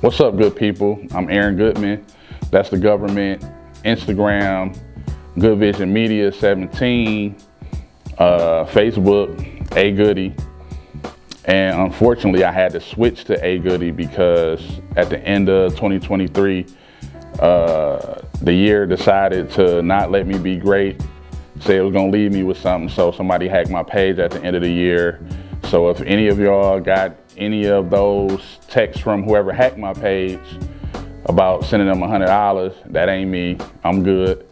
What's up, good people? I'm Aaron Goodman. That's the government. Instagram, Good Vision Media 17, Facebook, Guddy. And unfortunately, I had to switch to Guddy because at the end of 2023, the year decided to not let me be great. Say it was gonna leave me with something, so somebody hacked my page at the end of the year. So if any of y'all got any of those texts from whoever hacked my page about sending them $100, that ain't me, I'm good.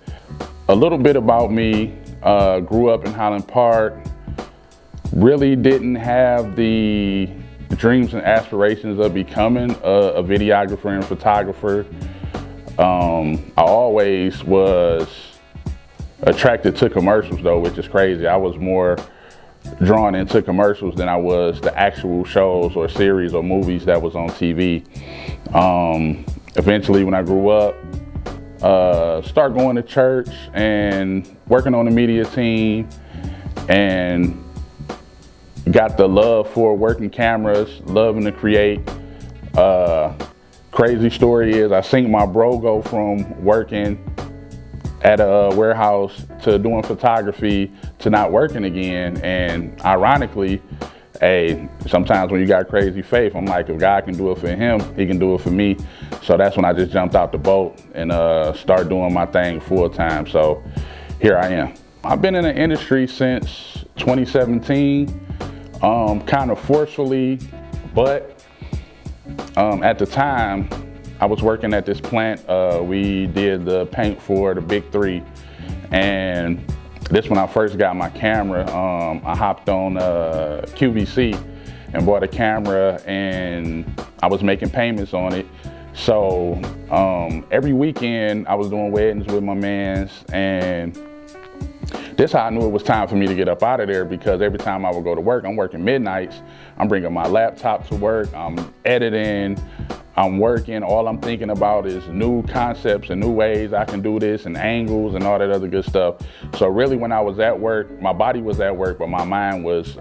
A little bit about me, grew up in Highland Park, really didn't have the dreams and aspirations of becoming a videographer and photographer. I always was attracted to commercials though, which is crazy. I was more drawn into commercials than I was the actual shows or series or movies that was on TV. Eventually when I grew up, started going to church and working on the media team and got the love for working cameras, loving to create. Crazy story is I seen my bro go from working at a warehouse to doing photography to not working again. And ironically, sometimes when you got crazy faith, I'm like, if God can do it for him, he can do it for me. So that's when I just jumped out the boat and started doing my thing full time. So here I am. I've been in the industry since 2017, kind of forcefully, but at the time, I was working at this plant. We did the paint for the big three. And this when I first got my camera, I hopped on QVC and bought a camera and I was making payments on it. So every weekend I was doing weddings with my mans, and this how I knew it was time for me to get up out of there, because every time I would go to work, I'm working midnights, I'm bringing my laptop to work, I'm editing, I'm working, all I'm thinking about is new concepts and new ways I can do this and angles and all that other good stuff. So really when I was at work, my body was at work, but my mind was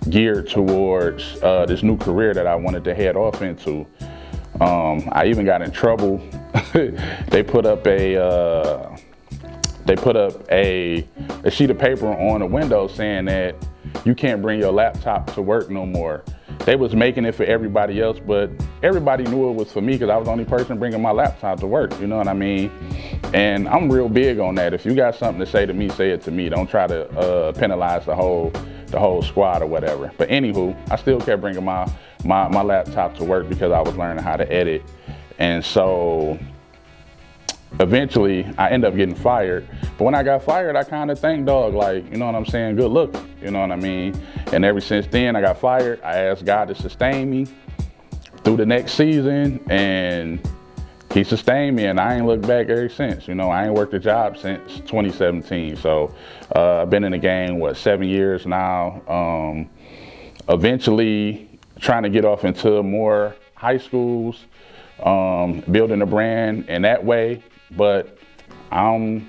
geared towards this new career that I wanted to head off into. I even got in trouble. They put up a sheet of paper on the window saying that you can't bring your laptop to work no more. They was making it for everybody else, but everybody knew it was for me because I was the only person bringing my laptop to work, you know what I mean? And I'm real big on that. If you got something to say to me, say it to me. Don't try to penalize the whole squad or whatever. But anywho, I still kept bringing my laptop to work because I was learning how to edit. And so eventually I ended up getting fired. But when I got fired, I kind of thanked dog, like, you know what I'm saying, good look, you know what I mean? And ever since then I got fired, I asked God to sustain me through the next season, and he sustained me, and I ain't looked back ever since. You know, I ain't worked a job since 2017. So I've been in the game, 7 years now. Eventually trying to get off into more high schools, building a brand in that way, but I don't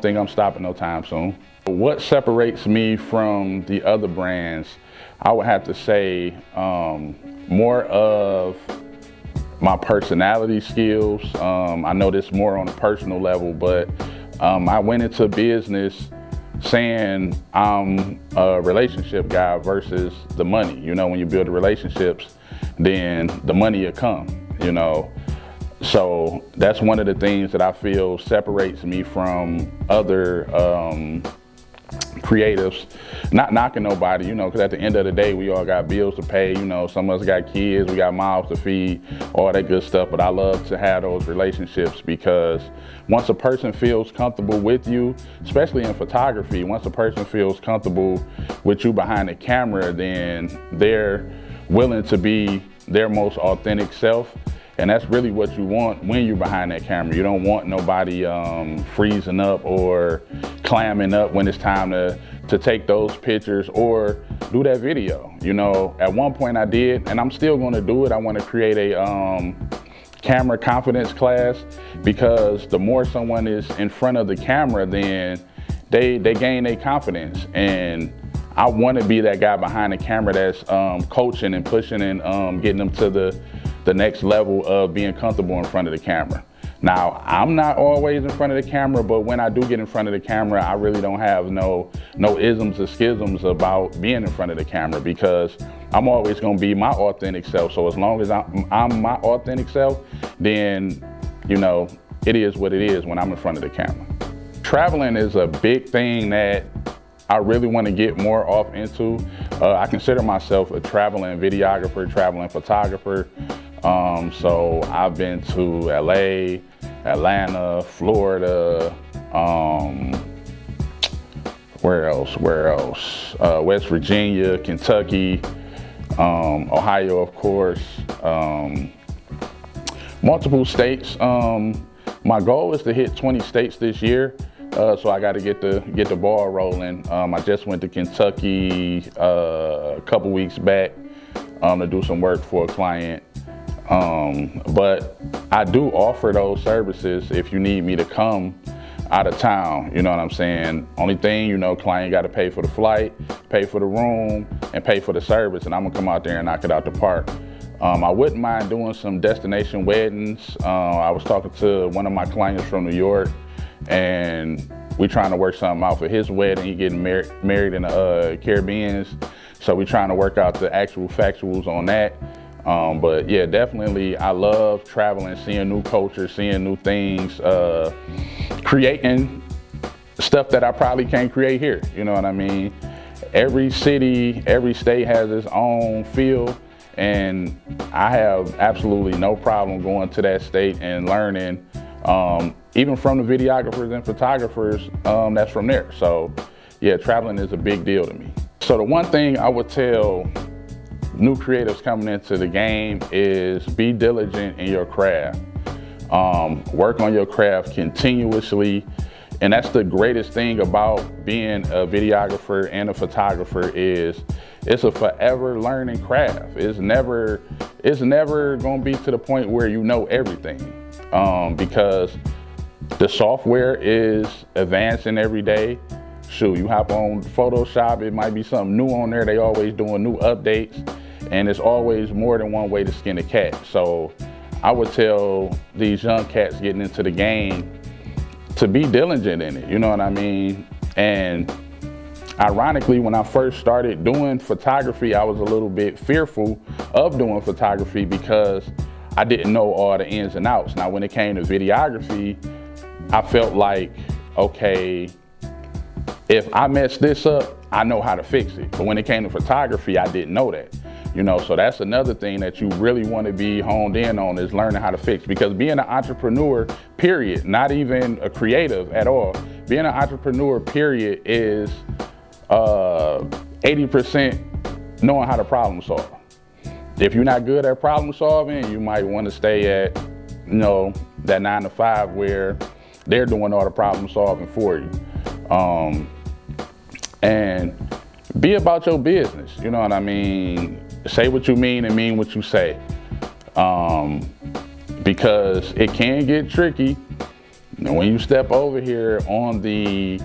think I'm stopping no time soon. What separates me from the other brands, I would have to say more of my personality skills. I know this more on a personal level, but I went into business saying I'm a relationship guy versus the money. You know, when you build relationships, then the money will come, you know. So that's one of the things that I feel separates me from other creatives. Not knocking nobody, you know, because at the end of the day, we all got bills to pay. You know, some of us got kids, we got mouths to feed, all that good stuff. But I love to have those relationships, because once a person feels comfortable with you, especially in photography, once a person feels comfortable with you behind the camera, then they're willing to be their most authentic self. And that's really what you want when you're behind that camera. You don't want nobody freezing up or clamming up when it's time to take those pictures or do that video. You know, at one point I did, and I'm still gonna do it. I wanna create a camera confidence class, because the more someone is in front of the camera, then they gain their confidence. And I wanna be that guy behind the camera that's coaching and pushing and getting them to the the next level of being comfortable in front of the camera. Now, I'm not always in front of the camera, but when I do get in front of the camera, I really don't have no isms or schisms about being in front of the camera, because I'm always gonna be my authentic self. So as long as I'm my authentic self, then, you know, it is what it is when I'm in front of the camera. Traveling is a big thing that I really want to get more off into. I consider myself a traveling videographer, traveling photographer. So I've been to LA, Atlanta, Florida, where else? West Virginia, Kentucky, Ohio, of course, multiple states. My goal is to hit 20 states this year. So I got to get the ball rolling. I just went to Kentucky a couple weeks back to do some work for a client. But I do offer those services if you need me to come out of town, you know what I'm saying? Only thing, you know, client got to pay for the flight, pay for the room, and pay for the service, and I'm gonna come out there and knock it out the park. I wouldn't mind doing some destination weddings. I was talking to one of my clients from New York, and we trying to work something out for his wedding. He getting married in the Caribbean, so we trying to work out the actual factuals on that. But yeah, definitely I love traveling, seeing new cultures, seeing new things, creating stuff that I probably can't create here, you know what I mean? Every city, every state has its own feel, and I have absolutely no problem going to that state and learning, even from the videographers and photographers that's from there. So yeah, traveling is a big deal to me. So the one thing I would tell new creatives coming into the game is be diligent in your craft. Work on your craft continuously. And that's the greatest thing about being a videographer and a photographer is it's a forever learning craft. It's never gonna be to the point where you know everything, because the software is advancing every day. Shoot, you hop on Photoshop, it might be something new on there. They always doing new updates, and it's always more than one way to skin a cat. So I would tell these young cats getting into the game to be diligent in it, you know what I mean? And ironically, when I first started doing photography, I was a little bit fearful of doing photography because I didn't know all the ins and outs. Now, when it came to videography, I felt like, okay, if I mess this up, I know how to fix it. But when it came to photography, I didn't know that. You know, so that's another thing that you really want to be honed in on, is learning how to fix. Because being an entrepreneur, period, not even a creative at all, being an entrepreneur, period, is 80% knowing how to problem solve. If you're not good at problem solving, you might want to stay at, you know, that 9 to 5 where they're doing all the problem solving for you. And be about your business, you know what I mean? Say what you mean and mean what you say. Because it can get tricky when you step over here on the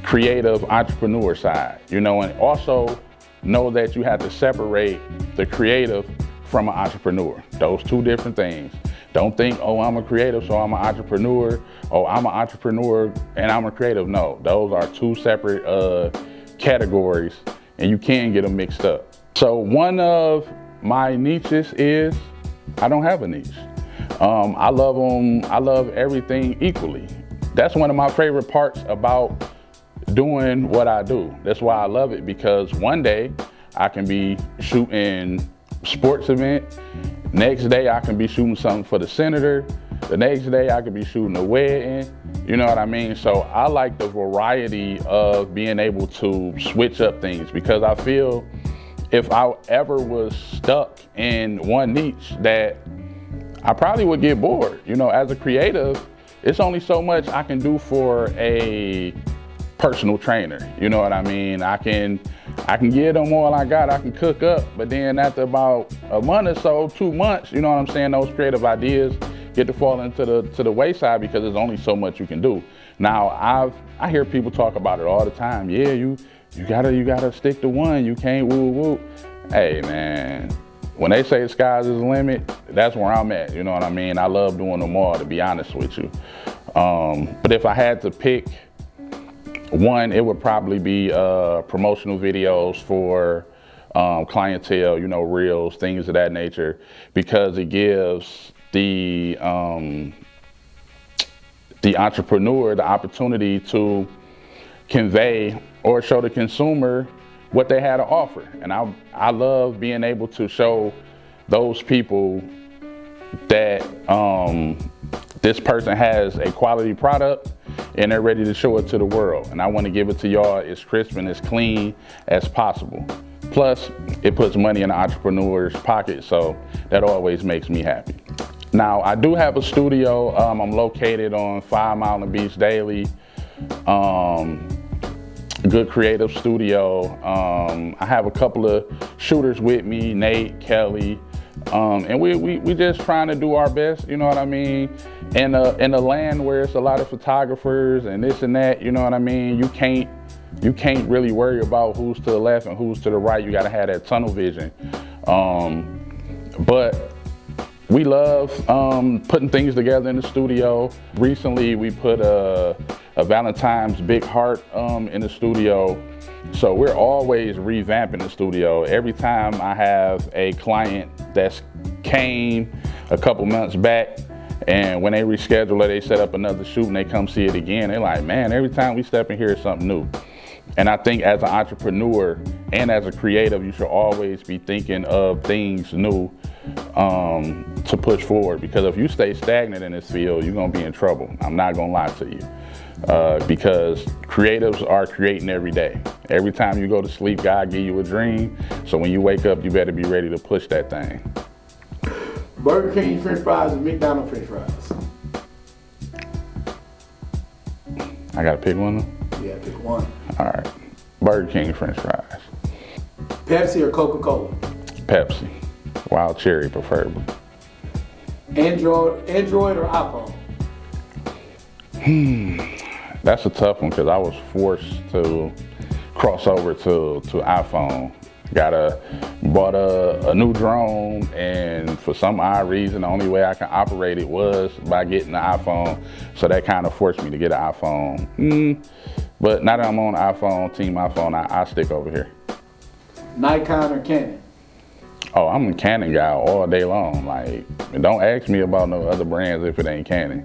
creative entrepreneur side, you know, and also know that you have to separate the creative from an entrepreneur. Those two different things. Don't think, oh, I'm a creative, so I'm an entrepreneur. Oh, I'm an entrepreneur and I'm a creative. No, those are two separate categories, and you can get them mixed up. So one of my niches is I don't have a niche. I love everything equally. That's one of my favorite parts about doing what I do. That's why I love it, because one day I can be shooting sports event. Next day I can be shooting something for the senator. The next day I could be shooting a wedding. You know what I mean? So I like the variety of being able to switch up things, because I feel if I ever was stuck in one niche, that I probably would get bored. You know, as a creative, it's only so much I can do for a personal trainer. You know what I mean? I can give them all I got. I can cook up, but then after about a month or so, 2 months, you know what I'm saying, those creative ideas get to fall into the wayside, because there's only so much you can do. Now, I hear people talk about it all the time. Yeah, you gotta stick to one. You can't woo. Hey man, when they say the sky's the limit, that's where I'm at, you know what I mean? I love doing them all, to be honest with you. But if I had to pick one, it would probably be promotional videos for clientele, you know, reels, things of that nature, because it gives the entrepreneur the opportunity to convey or show the consumer what they had to offer. And I love being able to show those people that this person has a quality product and they're ready to show it to the world. And I want to give it to y'all as crisp and as clean as possible. Plus, it puts money in the entrepreneur's pocket, so that always makes me happy. Now, I do have a studio. I'm located on 5 Mile and Beach Daily. Good creative studio. I have a couple of shooters with me, Nate, Kelly, and we just trying to do our best, you know what I mean? In a land where it's a lot of photographers and this and that, you know what I mean? You can't really worry about who's to the left and who's to the right. You gotta have that tunnel vision. But we love putting things together in the studio. Recently, we put a Valentine's big heart in the studio. So we're always revamping the studio. Every time I have a client that's came a couple months back, and when they reschedule it, they set up another shoot and they come see it again. They're like, man, every time we step in here, it's something new. And I think as an entrepreneur and as a creative, you should always be thinking of things new to push forward. Because if you stay stagnant in this field, you're gonna be in trouble. I'm not gonna lie to you. Because creatives are creating every day. Every time you go to sleep, God give you a dream. So when you wake up, you better be ready to push that thing. Burger King French fries and McDonald's French fries. I gotta pick one of them? Yeah, pick one. All right, Burger King French fries. Pepsi or Coca-Cola? Pepsi, wild cherry preferably. Android or iPhone? That's a tough one because I was forced to cross over to iPhone. Bought a new drone, and for some odd reason, the only way I can operate it was by getting the iPhone. So that kind of forced me to get an iPhone. But now that I'm on iPhone, Team iPhone, I stick over here. Nikon or Canon? Oh, I'm a Canon guy all day long. Like, don't ask me about no other brands if it ain't Canon.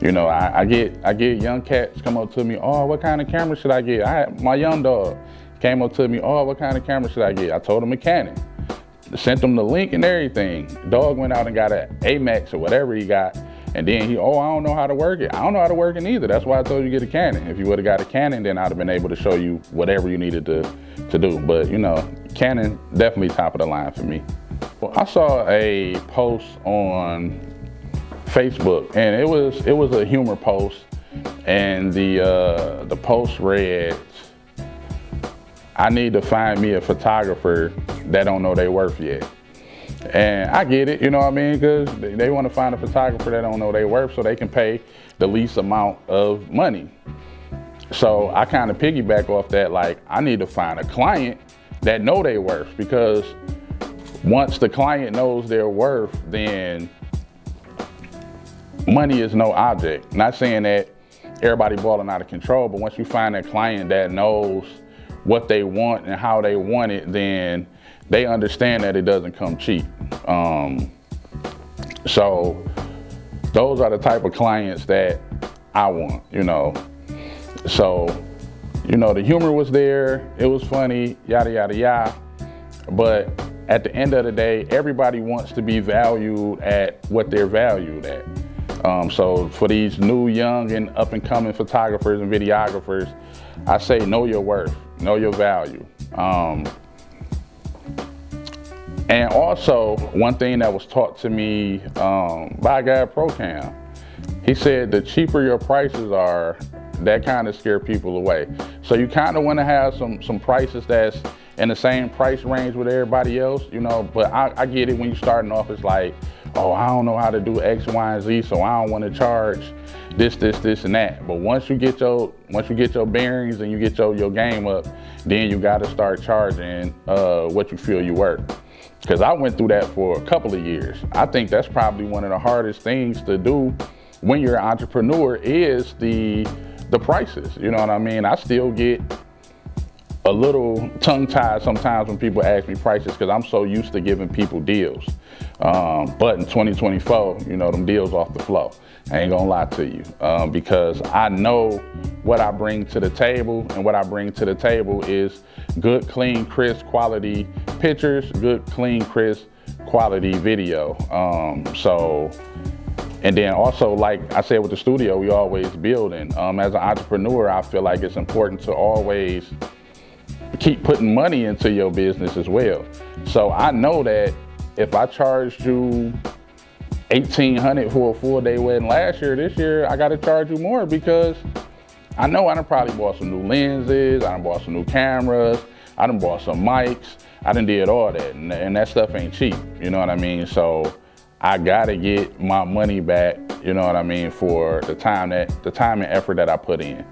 You know, I get young cats come up to me, oh, what kind of camera should I get? My young dog came up to me, oh, what kind of camera should I get? I told him a Canon. Sent him the link and everything. Dog went out and got an Amex or whatever he got. And then I don't know how to work it. I don't know how to work it either. That's why I told you get a Canon. If you would have got a Canon, then I'd have been able to show you whatever you needed to do. But you know, Canon definitely top of the line for me. Well, I saw a post on Facebook, and it was a humor post, and the post read, I need to find me a photographer that don't know their worth yet. And I get it, you know what I mean? Because they want to find a photographer that don't know their worth so they can pay the least amount of money. So I kind of piggyback off that, like, I need to find a client that know their worth, because once the client knows their worth, then money is no object. Not saying that everybody balling out of control, but once you find a client that knows what they want and how they want it, then they understand that it doesn't come cheap. So those are the type of clients that I want, you know. So, you know, the humor was there, it was funny, yada, yada, yada. But at the end of the day, everybody wants to be valued at what they're valued at. So for these new, young, and up and coming photographers and videographers, I say know your worth, know your value. And also, one thing that was taught to me by a guy at ProCam, he said the cheaper your prices are, that kind of scare people away. So you kind of want to have some prices that's in the same price range with everybody else, you know, but I get it when you're starting off, it's like, oh, I don't know how to do X, Y, and Z, so I don't want to charge this, and that. But once you get your bearings and you get your game up, then you got to start charging what you feel you worth. Because I went through that for a couple of years. I think that's probably one of the hardest things to do when you're an entrepreneur is the prices. You know what I mean? I still get a little tongue-tied sometimes when people ask me prices because I'm so used to giving people deals. But in 2024, you know, them deals off the flow. I ain't gonna lie to you, because I know what I bring to the table, and what I bring to the table is good, clean, crisp, quality pictures, good, clean, crisp, quality video. And then also, like I said with the studio, we always building. As an entrepreneur, I feel like it's important to always keep putting money into your business as well. So I know that if I charged you $1,800 for a full day wedding last year, this year I gotta charge you more because I know I done probably bought some new lenses, I done bought some new cameras, I done bought some mics, I done did all that, and that stuff ain't cheap, you know what I mean? So I gotta get my money back, you know what I mean, for the time and effort that I put in.